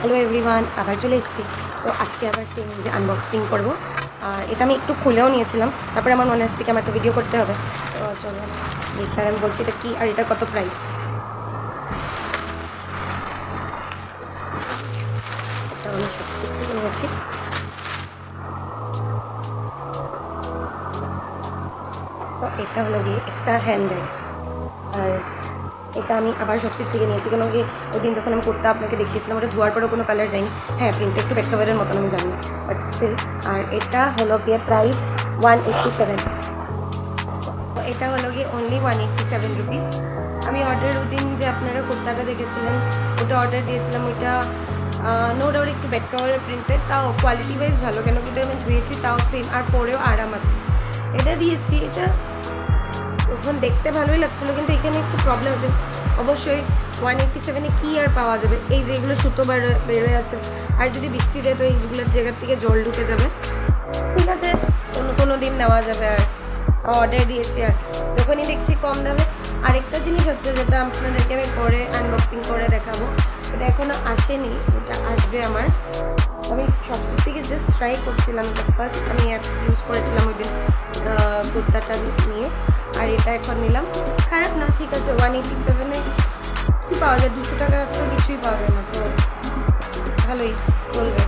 Hello everyone, আবার চলে এসেছি। তো আজকে আবার সেম যে আনবক্সিং করব। আর এটা আমি একটু খুলেও নিয়েছিলাম, তারপরে আমার মনে আসছে কি আমার তো ভিডিও করতে হবে। তো চলো দেখতে, আমি বলছি এটা কী আর এটা কত প্রাইস। এটা আমি সব থেকে নিয়েছি। তো এটা হলো গিয়ে একটা হ্যান্ড ব্যাগ, আর এটা আমি আবার সবসিট থেকে নিয়েছি, কেন কি ওই দিন যখন আমি কুর্তা আপনাকে দেখিয়েছিলাম ওটা ধোয়ার পরেও কোনো কালার যায়নি। হ্যাঁ, প্রিন্ট একটু ব্যাককভারের মতন আমি জানি, বাট স্টিল। আর এটা হলো গিয়ে প্রাইস 187। তো এটা হলো গিয়ে অনলি 187 রুপিস। আমি অর্ডার ওই দিন যে আপনারা কুর্তাটা দেখেছিলেন ওটা অর্ডার দিয়েছিলাম, ওইটা নো ডাউট একটু ব্যাককভারের প্রিন্টেড, তাও কোয়ালিটি ওয়াইজ ভালো, কেন কি আমি ধুয়েছি তাও সেম, আর পরেও আরাম আছে। এটা দিয়েছি, এটা তখন দেখতে ভালোই লাগছিলো, কিন্তু এখানে একটু প্রবলেম আছে। অবশ্যই 187-এ কী আর পাওয়া যাবে, এই যে এগুলো সুতো বেরোয় আছে, আর যদি বৃষ্টি দেয় তো এইগুলোর জায়গার থেকে জল ঢুকে যাবে। ঠিক আছে, কোনো দিন নেওয়া যাবে। আর অর্ডার দিয়েছি, আর যখনই দেখছি কম দামে। আরেকটা জিনিস হচ্ছে যেটা আপনাদেরকে আমি পরে আনবক্সিং করে দেখাবো, ওটা এখনও আসেনি, ওটা আসবে আমার। আমি সবচেয়ে থেকে জাস্ট ট্রাই করছিলাম, ফার্স্ট আমি অ্যাপ ইউজ করেছিলাম ওই দিন কুর্তাটা নিয়ে। আর এটা এখন নিলাম, খারাপ না, ঠিক আছে। 187-এ কী পাওয়া যায়, 200 টাকার তো কিছুই পাওয়া যায় না, তো ভালোই চলবে।